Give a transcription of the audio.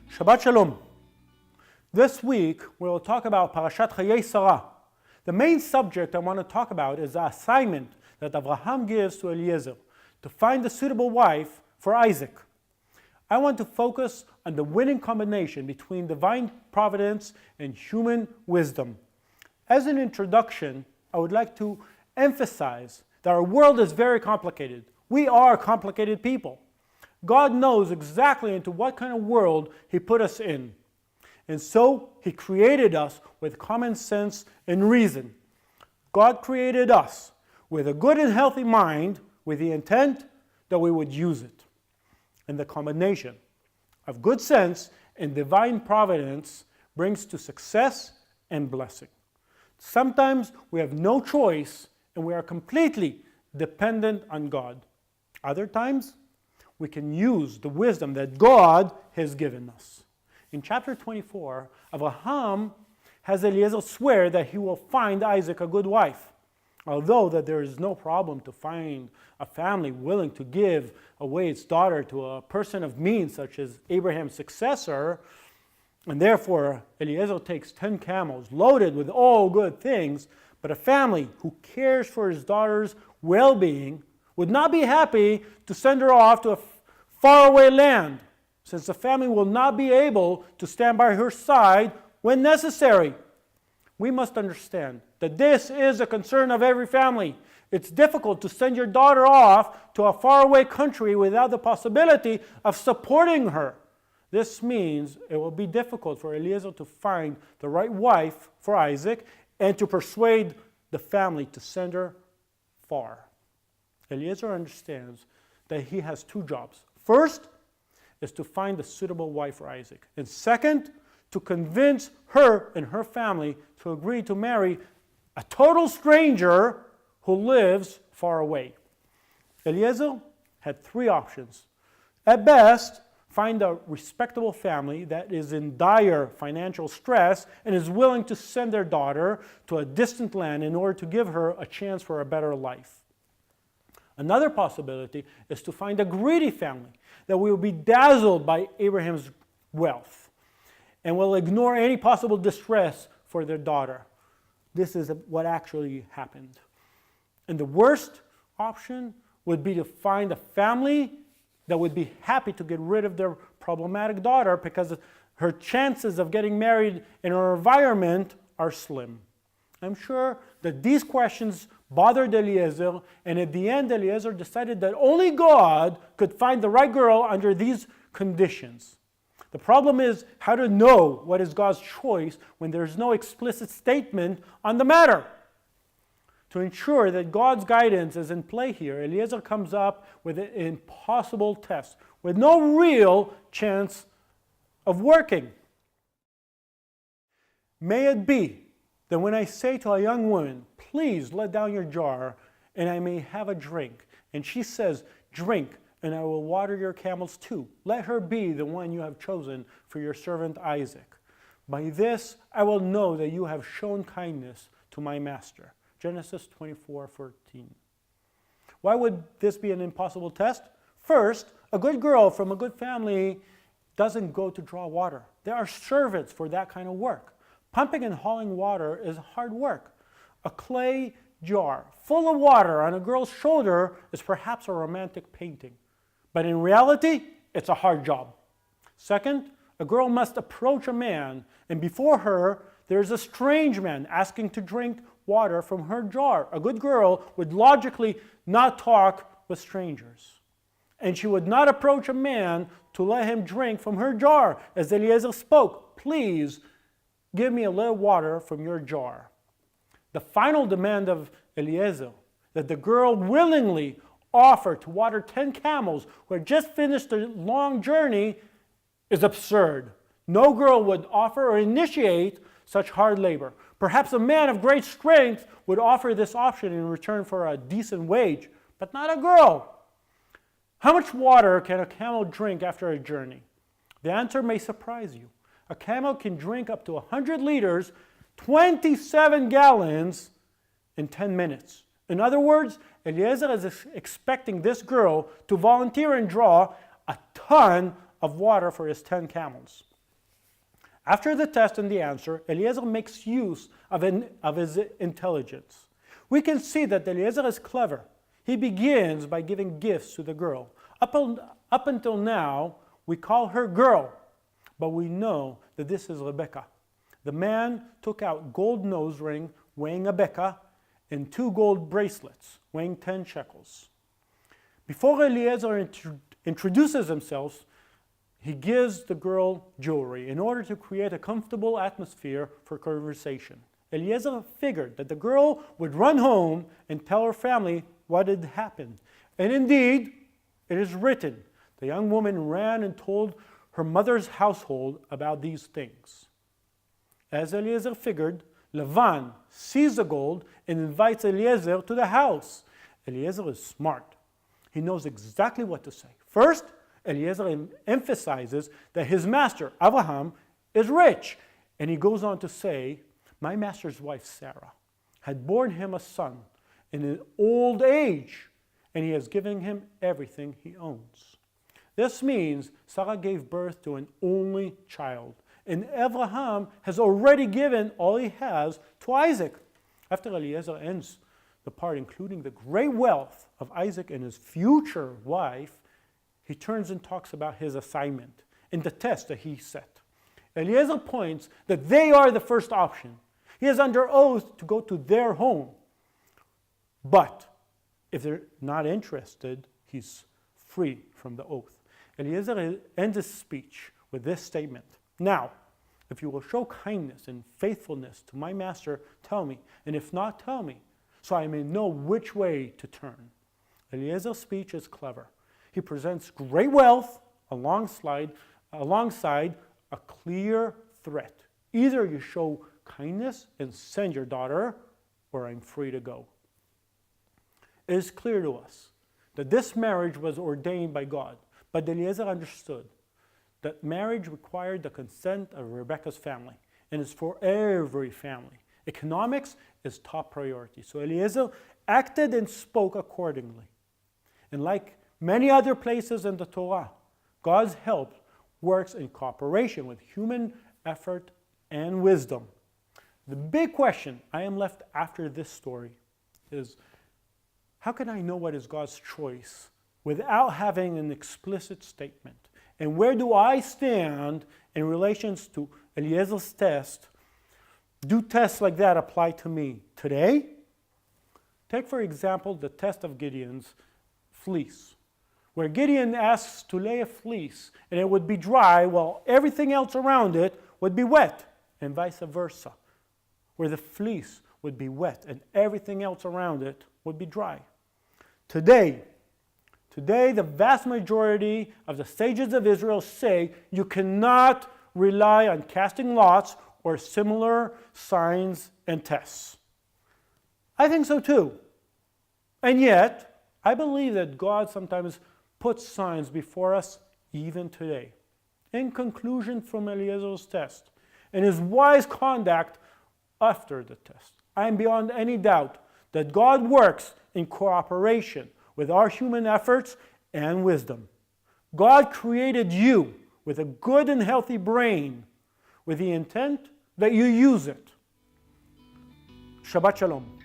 Shabbat Shalom. This week we will talk about Parashat Chayei. The main subject I want to talk about is the assignment that Abraham gives to Eliezer to find a suitable wife for Isaac. I want to focus on the winning combination between divine providence and human wisdom. As an introduction, I would like to emphasize that our world is very complicated. We are complicated people. God knows exactly into what kind of world He put us in. And so He created us with common sense and reason. God created us with a good and healthy mind with the intent that we would use it. And the combination of good sense and divine providence brings to success and blessing. Sometimes we have no choice and we are completely dependent on God. Other times, we can use the wisdom that God has given us. In chapter 24, Abraham has Eliezer swear that he will find Isaac a good wife. Although that there is no problem to find a family willing to give away its daughter to a person of means such as Abraham's successor, and therefore Eliezer takes 10 camels loaded with all good things, but a family who cares for his daughter's well-being would not be happy to send her off to a faraway land, since the family will not be able to stand by her side when necessary. We must understand that this is a concern of every family. It's difficult to send your daughter off to a faraway country without the possibility of supporting her. This means it will be difficult for Eliezer to find the right wife for Isaac and to persuade the family to send her far. Eliezer understands that he has two jobs. First is to find a suitable wife for Isaac. And second, to convince her and her family to agree to marry a total stranger who lives far away. Eliezer had three options. At best, find a respectable family that is in dire financial stress and is willing to send their daughter to a distant land in order to give her a chance for a better life. Another possibility is to find a greedy family that will be dazzled by Abraham's wealth and will ignore any possible distress for their daughter. This is what actually happened. And the worst option would be to find a family that would be happy to get rid of their problematic daughter because her chances of getting married in her environment are slim. I'm sure that these questions bothered Eliezer, and at the end Eliezer decided that only God could find the right girl under these conditions. The problem is how to know what is God's choice when there is no explicit statement on the matter. To ensure that God's guidance is in play here, Eliezer comes up with an impossible test with no real chance of working. May it be that when I say to a young woman, please let down your jar and I may have a drink, and she says, drink, and I will water your camels too. Let her be the one you have chosen for your servant Isaac. By this I will know that you have shown kindness to my master. Genesis 24:14. Why would this be an impossible test? First, a good girl from a good family doesn't go to draw water. There are servants for that kind of work. Pumping and hauling water is hard work. A clay jar full of water on a girl's shoulder is perhaps a romantic painting. But in reality, it's a hard job. Second, a girl must approach a man, and before her, there's a strange man asking to drink water from her jar. A good girl would logically not talk with strangers. And she would not approach a man to let him drink from her jar. As Eliezer spoke, please give me a little water from your jar. The final demand of Eliezer, that the girl willingly offer to water 10 camels who had just finished a long journey, is absurd. No girl would offer or initiate such hard labor. Perhaps a man of great strength would offer this option in return for a decent wage, but not a girl. How much water can a camel drink after a journey? The answer may surprise you. A camel can drink up to 100 liters, 27 gallons, in 10 minutes. In other words, Eliezer is expecting this girl to volunteer and draw a ton of water for his 10 camels. After the test and the answer, Eliezer makes use of his intelligence. We can see that Eliezer is clever. He begins by giving gifts to the girl. Up until now, we call her girl, but we know that this is Rebecca. The man took out gold nose ring weighing a beka and 2 gold bracelets weighing 10 shekels. Before Eliezer introduces himself, he gives the girl jewelry in order to create a comfortable atmosphere for conversation. Eliezer figured that the girl would run home and tell her family what had happened. And indeed, it is written, the young woman ran and told her mother's household about these things. As Eliezer figured, Lavan sees the gold and invites Eliezer to the house. Eliezer is smart. He knows exactly what to say. First, Eliezer emphasizes that his master, Abraham, is rich. And he goes on to say, my master's wife, Sarah, had borne him a son in an old age, and he has given him everything he owns. This means Sarah gave birth to an only child, and Abraham has already given all he has to Isaac. After Eliezer ends the part including the great wealth of Isaac and his future wife, he turns and talks about his assignment and the test that he set. Eliezer points that they are the first option. He is under oath to go to their home. But if they're not interested, he's free from the oath. Eliezer ends his speech with this statement. Now, if you will show kindness and faithfulness to my master, tell me. And if not, tell me, so I may know which way to turn. Eliezer's speech is clever. He presents great wealth alongside a clear threat. Either you show kindness and send your daughter, or I'm free to go. It is clear to us that this marriage was ordained by God, but Eliezer understood that marriage required the consent of Rebekah's family, and is for every family. Economics is top priority. So Eliezer acted and spoke accordingly. And like many other places in the Torah, God's help works in cooperation with human effort and wisdom. The big question I am left after this story is, how can I know what is God's choice without having an explicit statement? And where do I stand in relations to Eliezer's test? Do tests like that apply to me today? Take, for example, the test of Gideon's fleece, where Gideon asks to lay a fleece and it would be dry while everything else around it would be wet, and vice versa, where the fleece would be wet and everything else around it would be dry. Today, the vast majority of the sages of Israel say you cannot rely on casting lots or similar signs and tests. I think so too. And yet, I believe that God sometimes puts signs before us even today. In conclusion from Eliezer's test and his wise conduct after the test, I am beyond any doubt that God works in cooperation with our human efforts and wisdom. God created you with a good and healthy brain with the intent that you use it. Shabbat Shalom.